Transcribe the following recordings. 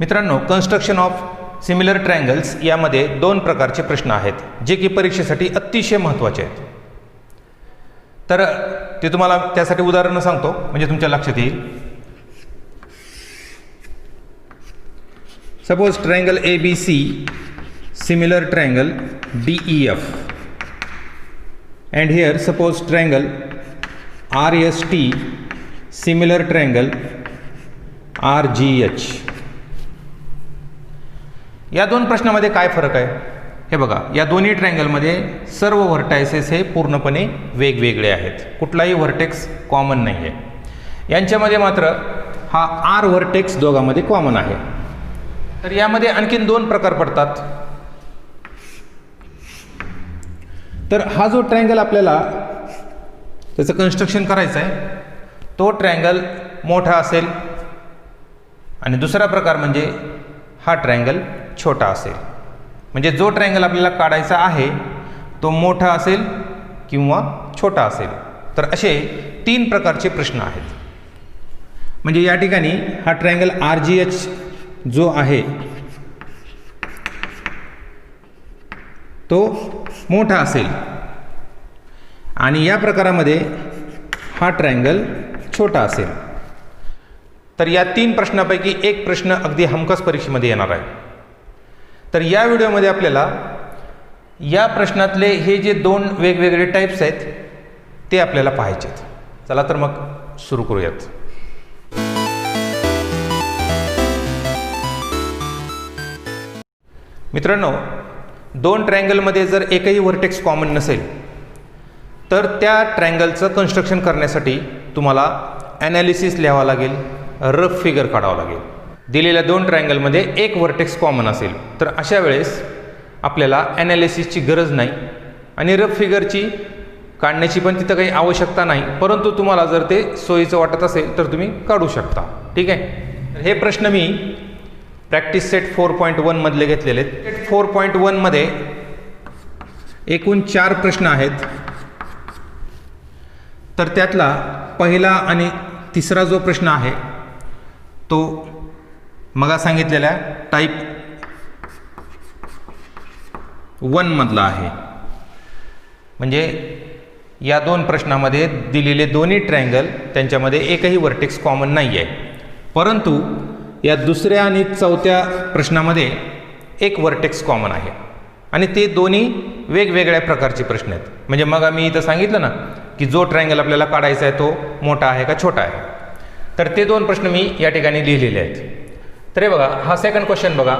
मित्रांनो, construction of similar triangles यामध्ये दोन प्रकारचे प्रश्न आहेत जे की परीक्षेसाठी अतिशय महत्त्वाचे आहेत. तर ते तुम्हाला त्यासाठी उदाहरण सांगतो म्हणजे तुमच्या लक्षात येईल. Suppose triangle ABC similar triangle DEF and here suppose triangle RST similar triangle RGH. या दोन प्रश्नामध्ये काय फरक आहे हे बघा. या दोन्ही ट्रायंगलमध्ये सर्व व्हर्टायसेस हे पूर्णपणे वेगवेगळे आहेत, कुठलाही व्हर्टेक्स कॉमन नाही आहे. यांच्यामध्ये मात्र हा R व्हर्टेक्स दोघांमध्ये कॉमन आहे. तर यामध्ये आणखीन दोन प्रकार पडतात. तर हा जो ट्रायंगल आपल्याला त्याचं कन्स्ट्रक्शन करायचं आहे तो ट्रायंगल मोठा असेल आणि दुसरा प्रकार म्हणजे हा ट्रायंगल छोटा असेल. म्हणजे जो ट्रायंगल आपल्याला काढायचा आहे तो मोठा असेल किंवा छोटा असेल. तर असे तीन प्रकारचे प्रश्न आहेत. म्हणजे या ठिकाणी हा ट्रायंगल RGH जो आहे तो मोठा असेल आणि या प्रकारामध्ये हा ट्रायंगल छोटा असेल. तर या तीन प्रश्नापैकी एक प्रश्न अगदी हमखास परीक्षेमध्ये येणार आहे. तर या व्हिडिओमध्ये आपल्याला या प्रश्नातले हे जे दोन वेगवेगळे टाईप्स आहेत ते आपल्याला पाहायचे आहेत. चला तर मग सुरू करूयात. मित्रांनो, दोन ट्रायंगलमध्ये जर एकही व्हर्टेक्स कॉमन नसेल तर त्या ट्रायंगलचं कन्स्ट्रक्शन करण्यासाठी तुम्हाला ॲनालिसिस लिहावा लागेल, रफ फिगर काढावं लागेल. दिलेल्या दोन ट्रायंगलमध्ये एक व्हर्टेक्स कॉमन असेल तर अशा वेळेस आपल्याला ॲनालिसिसची गरज नाही आणि रफ फिगरची काढण्याची पण तिथं काही आवश्यकता नाही. परंतु तुम्हाला जर ते सोयीचं वाटत असेल तर तुम्ही काढू शकता. ठीक आहे. हे प्रश्न मी प्रॅक्टिस सेट 4.1 मधले घेतलेले आहेत. सेट 4.1 मध्ये एकूण 4 प्रश्न आहेत. तर त्यातला पहिला आणि तिसरा जो प्रश्न आहे तो मगा सांगितलेल्या टाईप 1 मधला आहे. म्हणजे या दोन प्रश्नामध्ये दिलेले दोन्ही ट्रायंगल त्यांच्यामध्ये एकही व्हर्टेक्स कॉमन नाही आहे. परंतु या दुसऱ्या आणि चौथ्या प्रश्नामध्ये एक व्हर्टेक्स कॉमन आहे आणि ते दोन्ही वेगवेगळ्या प्रकारचे प्रश्न आहेत. म्हणजे मग आम्ही इथं सांगितलं ना की जो ट्रायंगल आपल्याला काढायचा आहे तो मोठा आहे का छोटा आहे. तर ते दोन प्रश्न मी या ठिकाणी लिहिलेले आहेत. तर हे बघा, हा सेकंड क्वेश्चन बघा.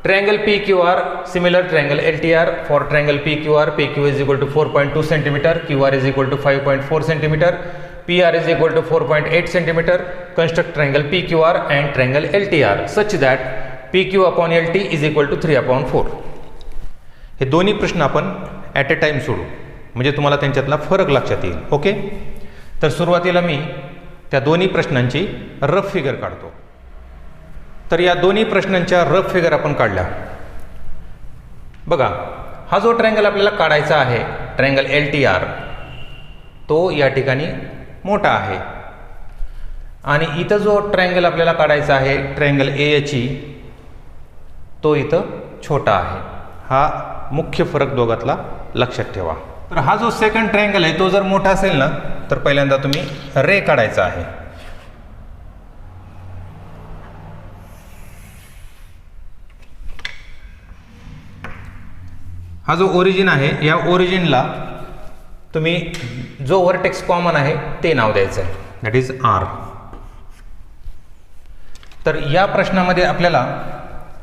Triangle PQR similar triangle LTR for triangle PQR PQ is equal to 4.2 centimetre, QR is equal to 5.4 centimetre, PR is equal to 4.8 centimeter. Construct triangle PQR and triangle LTR such that PQ upon LT is equal to 3/4. हे दोन्ही प्रश्न आपण at a time सोडू म्हणजे तुम्हाला त्यांच्यातला फरक लक्षात येईल. ओके. तर सुरुवातीला मी त्या दोन्ही प्रश्नांची रफ फिगर काढतो. तर या दोन्ही प्रश्नांच्या रफ फिगर आपण काढल्या. बघा, हा जो ट्रायंगल आपल्याला काढायचा आहे ट्रायंगल LTR तो या ठिकाणी मोठा आहे आणि इथं जो ट्रायंगल आपल्याला काढायचा आहे ट्रायंगल AHE तो इथं छोटा आहे. हा मुख्य फरक दोघातला लक्षात ठेवा. तर हा जो सेकंड ट्रायंगल आहे तो जर मोठा असेल ना तर पहिल्यांदा तुम्ही रे काढायचा आहे. हा जो ओरिजिन आहे या ओरिजिनला तुम्ही जो व्हर्टेक्स कॉमन आहे ते नाव द्यायचं आहे, दॅट इज R. तर या प्रश्नामध्ये आपल्याला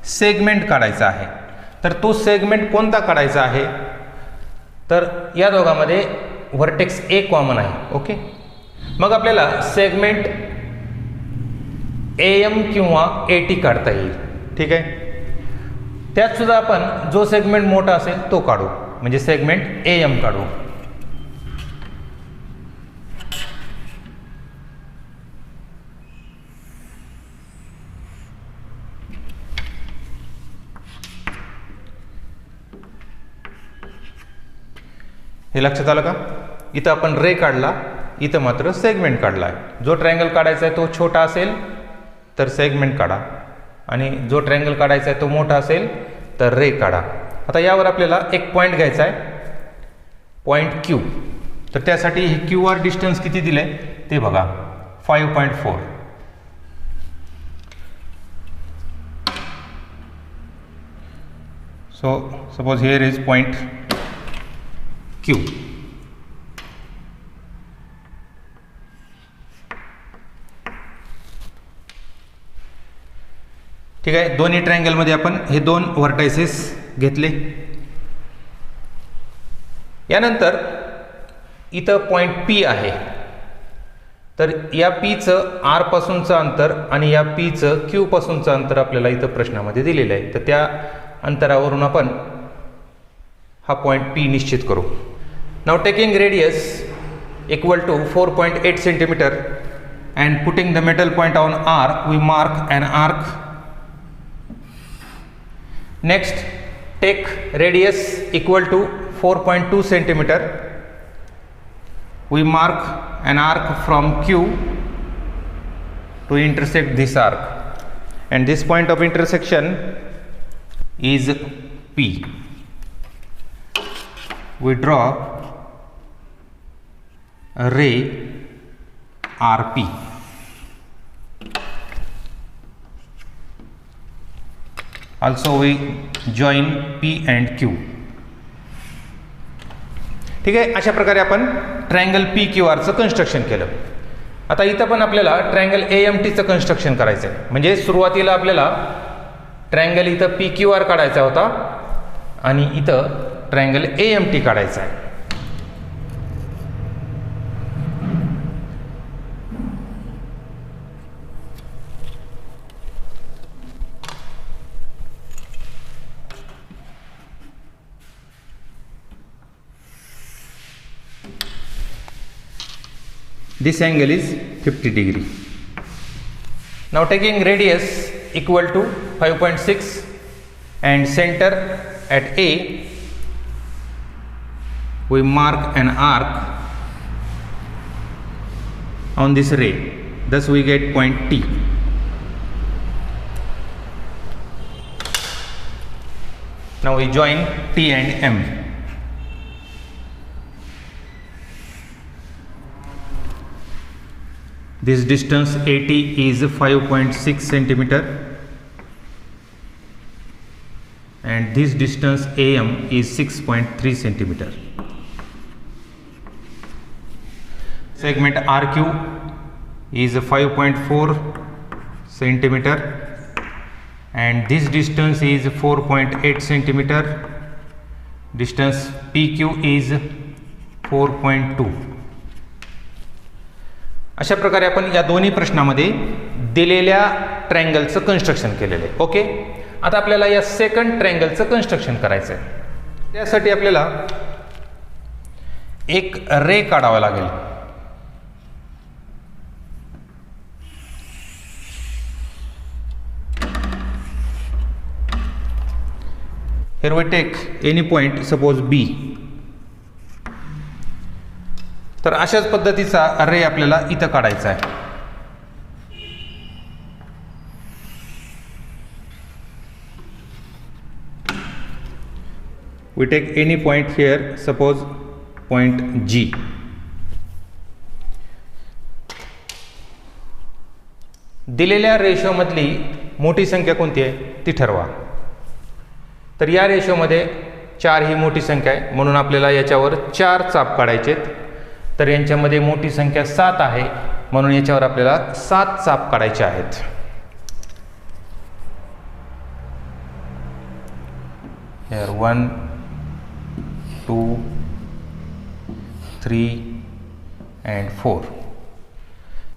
सेगमेंट काढायचा आहे. तर तो सेगमेंट कोणता काढायचा आहे तर या दोघांमध्ये व्हर्टेक्स A कॉमन आहे. ओके. मग आपल्याला सेगमेंट AM किंवा AT काढता येईल. ठीक आहे. त्यात सुद्धा आपण जो सेगमेंट मोठा असेल तो काढू म्हणजे सेगमेंट AM काढू. हे लक्षात आलं का. इथं आपण रे काढला, इथं मात्र सेगमेंट काढला आहे. जो ट्रायंगल काढायचा आहे तो छोटा असेल तर सेगमेंट काढा आणि जो ट्रायंगल काढायचा आहे तो मोठा असेल तर रे काढा. आता यावर आपल्याला एक पॉईंट घ्यायचा आहे, पॉईंट क्यू. तर त्यासाठी हे क्यू आर डिस्टन्स किती दिलं आहे ते बघा, 5.4. So suppose here is point Q. ठीक आहे, दोन्ही ट्रायंगलमध्ये आपण हे दोन व्हर्टायसेस घेतले. यानंतर इथं पॉईंट P आहे. तर या Pचं R पासूनचं अंतर आणि या Pचं Q पासूनचं अंतर आपल्याला इथं प्रश्नामध्ये दिलेलं आहे. तर त्या अंतरावरून आपण हा पॉईंट P निश्चित करू. Now taking radius equal to 4.8 centimetre and putting the metal point on R we mark an arc. Next take radius equal to 4.2 centimetre. We mark an arc from Q to intersect this arc, and this point of intersection is P. We draw a ray RP. Also we join P and Q. ठीक आहे, अशा प्रकारे आपण triangle P Q आरचं construction केलं. आता इथं पण आपल्याला ट्रायंगल AMTचं कन्स्ट्रक्शन करायचं आहे. म्हणजे सुरुवातीला आपल्याला ट्रायंगल इथं पी क्यू आर काढायचा होता आणि इथं ट्रायंगल AMT काढायचा आहे. This angle is 50 degree. Now taking radius equal to 5.6 and center at A, we mark an arc on this ray. Thus we get point T. Now we join T and M. This distance AT is 5.6 centimeter and this distance AM is 6.3 centimeter. Segment RQ is 5.4 centimeter and this distance is 4.8 centimeter. Distance PQ is 4.2. अशा प्रकारे आपण या दोन्ही प्रश्नामध्ये दिलेल्या ट्रायंगलचं construction केलेलं आहे. Okay, आता आपल्याला या सेकंड ट्रायंगलचं कन्स्ट्रक्शन करायचं आहे. त्यासाठी आपल्याला एक रे काढावा लागेल. Here we take any point, suppose B. तर अशाच पद्धतीचा रे आपल्याला इथं काढायचा आहे. We take any point here, suppose point G. दिलेल्या रेशोमधली मोठी संख्या कोणती आहे ती ठरवा. तर या रेशोमध्ये 4 ही मोठी संख्या आहे म्हणून आपल्याला याच्यावर 4 चाप काढायचे. तर यांच्यामध्ये मोठी संख्या 7 आहे म्हणून याच्यावर आपल्याला 7 चाप काढायचे आहेत. Here 1, 2, 3 and 4.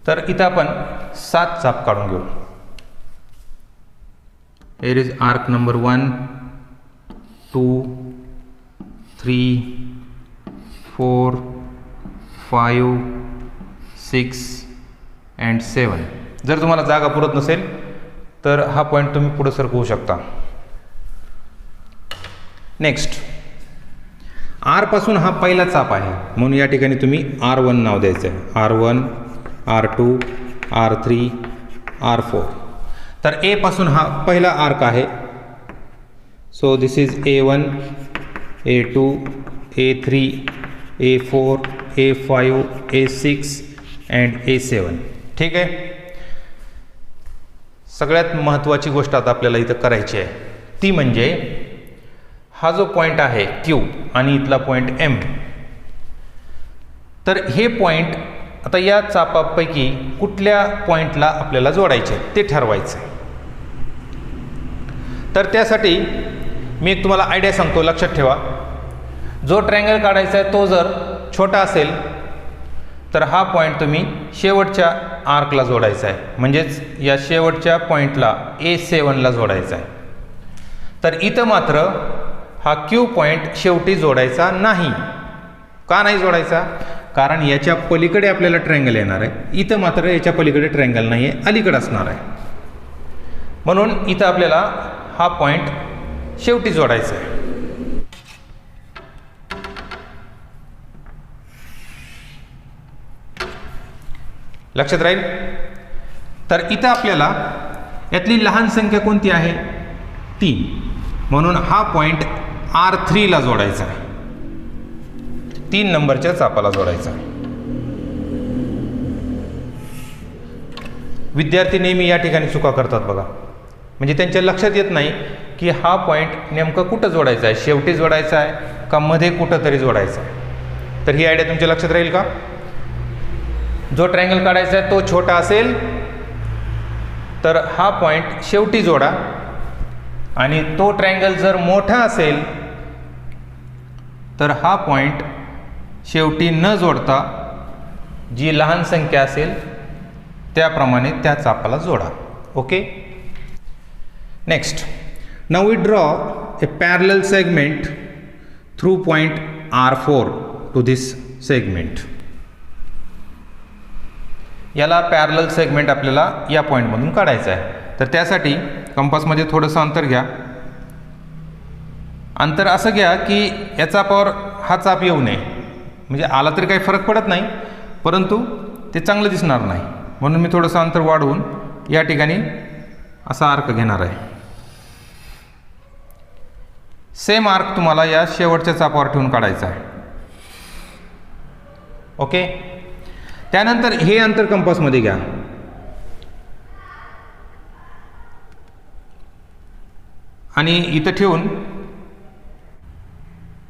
तर इथं आपण 7 चाप काढून घेऊ. Here is arc number 1, 2, 3, 4, 5, 6 and 7. जर तुम्हाला जागा पुरत नसेल तर हा पॉईंट तुम्ही पुढे सरकवू शकता. नेक्स्ट आर पासून हा पहिला चाप आहे म्हणून या ठिकाणी तुम्ही R1 नाव द्यायचं आहे. R1, R2, R3, R4. तर ए पासून हा पहिला आर्क आहे. So this is A1, A2, A3, A4, A5, A6 and A7. ठीक आहे. सगळ्यात महत्त्वाची गोष्ट आता आपल्याला इथं करायची आहे ती म्हणजे हा जो पॉईंट आहे Q आणि इथला पॉईंट M, तर हे पॉईंट आता या चापापैकी कुठल्या पॉईंटला आपल्याला जोडायचे आहे ते ठरवायचं आहे. तर त्यासाठी मी एक तुम्हाला आयडिया सांगतो, लक्षात ठेवा. जो ट्रायंगल काढायचा आहे तो जर छोटा असेल तर हा पॉईंट तुम्ही शेवटच्या आर्कला जोडायचा आहे, म्हणजेच या शेवटच्या पॉईंटला A7ला जोडायचा आहे. तर इथं मात्र हा Q पॉईंट शेवटी जोडायचा नाही. का नाही जोडायचा? कारण याच्या पलीकडे आपल्याला ट्रायंगल येणार आहे, इथं मात्र याच्या पलीकडे ट्रायंगल नाही आहे, अलीकडे असणार आहे. म्हणून इथं आपल्याला हा पॉईंट शेवटी जोडायचा आहे. लक्षात राहील. तर इथं आपल्याला यातली लहान संख्या कोणती आहे? 3. म्हणून हा पॉईंट R3ला जोडायचा आहे, 3 नंबरच्या चापाला जोडायचा. विद्यार्थी नेहमी या ठिकाणी चुका करतात बघा, म्हणजे त्यांच्या लक्षात येत नाही की हा पॉईंट नेमकं कुठं जोडायचा आहे, शेवटी जोडायचा आहे का मध्ये कुठं तरी जोडायचा आहे. तर ही आयडिया तुमच्या लक्षात राहील का? जो ट्रायंगल काढायचा आहे तो छोटा असेल तर हा पॉईंट शेवटी जोडा, आणि तो ट्रायंगल जर मोठा असेल तर हा पॉईंट शेवटी न जोडता जी लहान संख्या असेल त्याप्रमाणे त्या चापाला जोडा. Okay. Next, now we draw a parallel segment through point R4 to this segment. याला पॅरलल सेगमेंट आपल्याला या पॉईंटमधून काढायचं आहे. तर त्यासाठी कंपासमध्ये थोडंसं अंतर घ्या. अंतर असं घ्या की या चापावर हा चाप येऊ नये, म्हणजे आला तरी काही फरक पडत नाही, परंतु ते चांगलं दिसणार नाही. म्हणून मी थोडंसं अंतर वाढवून या ठिकाणी असा आर्क घेणार आहे. सेम आर्क तुम्हाला या शेवटच्या चापावर ठेवून काढायचा आहे. ओके. त्यानंतर हे अंतर कंपासमध्ये घ्या आणि इथं ठेवून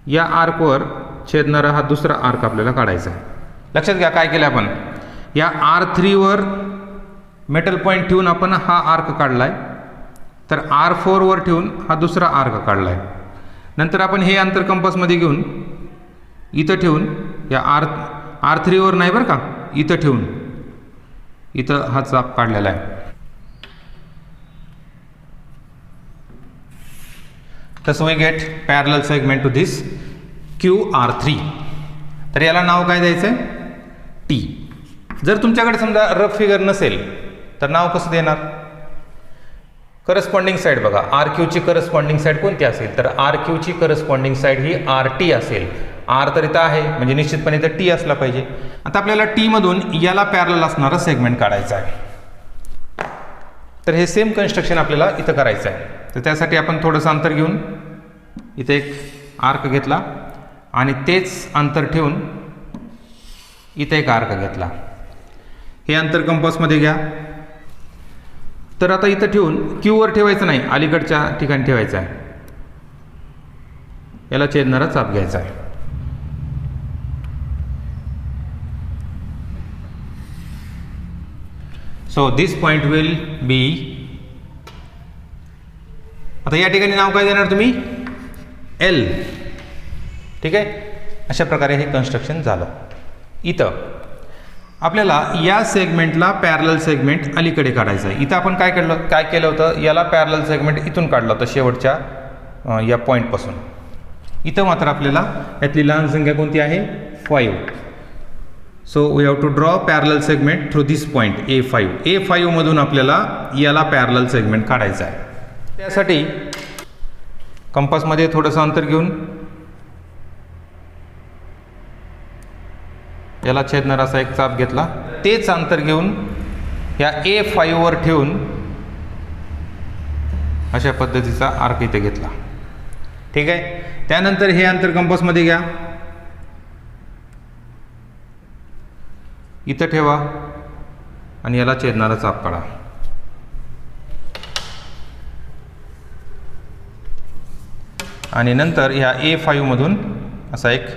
या आर्कवर छेदणारा हा दुसरा आर्क आपल्याला काढायचा आहे. लक्षात घ्या काय केलं आपण, या R3वर मेटल पॉईंट ठेवून आपण हा आर्क काढलाय, तर R4वर ठेवून हा दुसरा आर्क काढलाय. नंतर आपण हे अंतर कंपासमध्ये घेऊन इथं ठेवून या R3वर नाही बरं का, इथं ठेवून इथं हा चाप काढलेला आहे. तसं we get parallel segment to this QR3. तर याला नाव काय द्यायचं आहे? T. जर तुमच्याकडे समजा रफ फिगर नसेल तर नाव कसं देणार? करस्पॉन्डिंग साईड बघा, RQची करस्पॉन्डिंग साईड कोणती असेल? तर RQची करस्पॉन्डिंग साईड ही RT असेल. R तर इथं आहे म्हणजे निश्चितपणे इथं T असला पाहिजे. आता आपल्याला T मधून याला पॅरलल असणारा सेगमेंट काढायचा आहे. तर हे सेम कन्स्ट्रक्शन आपल्याला इथं करायचं आहे. तर त्यासाठी आपण थोडंसं अंतर घेऊन इथे एक आर्क घेतला आणि तेच अंतर ठेवून इथे एक आर्क घेतला. हे अंतर कंपासमध्ये घ्या. तर आता इथं ठेवून Qवर ठेवायचं नाही, अलीकडच्या ठिकाणी ठेवायचं आहे. याला छेदणारा चाप घ्यायचा आहे. So this point will be, आता या ठिकाणी नाव काय देणार तुम्ही? L. ठीक आहे. अशा प्रकारे हे कन्स्ट्रक्शन झालं. इथं आपल्याला या सेगमेंटला पॅरलल सेगमेंट अलीकडे काढायचं आहे. इथं आपण काय केलं होतं, याला पॅरलल सेगमेंट इथून काढलं होतं शेवटच्या या पॉईंटपासून. इथं मात्र आपल्याला यातली लहान संख्या कोणती आहे? 5. So we have to draw parallel segment through this point A5. A5 मधून आपल्याला याला पॅरलल सेगमेंट काढायचं आहे. त्यासाठी कंपासमध्ये थोडंसं अंतर घेऊन याला छेदणारा असा एक चाप घेतला. तेच अंतर घेऊन या A5 वर ठेवून अशा पद्धतीचा आर्क इथे घेतला. ठीक आहे. त्यानंतर हे अंतर कंपासमध्ये घ्या, इथं ठेवा आणि याला छेदणारा चाप काढा. आणि नंतर ह्या A5 मधून असा एक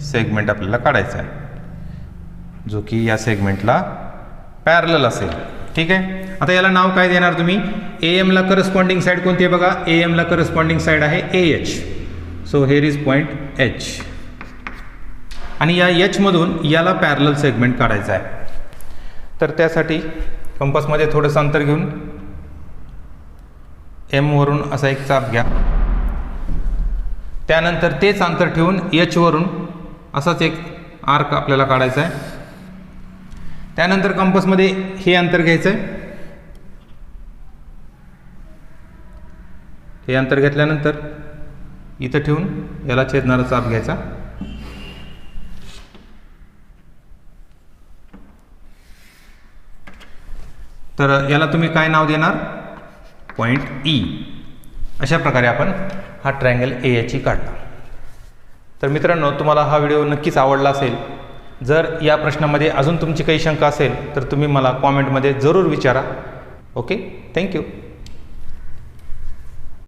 सेगमेंट आपल्याला काढायचा आहे, जो की या सेगमेंटला पॅरलल असेल. ठीक आहे. आता याला नाव काय देणार तुम्ही? AM ला करस्पॉन्डिंग साईड कोणती आहे बघा? AM ला करस्पॉन्डिंग साईड आहे AH. So hair is point H. आणि या H मधून याला पॅरलल सेगमेंट काढायचा आहे. तर त्यासाठी कंपासमध्ये थोडंसं अंतर घेऊन M वरून असा एक चाप घ्या. त्यानंतर तेच अंतर ठेवून H वरून असाच एक आर्क आपल्याला काढायचा आहे. त्यानंतर कंपासमध्ये हे अंतर घ्यायचं आहे. हे अंतर घेतल्यानंतर इथं ठेवून याला छेदणारा चाप घ्यायचा. तर याला तुम्ही काय नाव देणार? Point E. अशा प्रकारे आपण हा ट्रायंगल AH काढला. तर मित्रांनो, तुम्हाला हा व्हिडिओ नक्कीच आवडला असेल. जर या प्रश्नामध्ये अजून तुमची काही शंका असेल तर तुम्ही मला कॉमेंटमध्ये जरूर विचारा. Okay, thank you.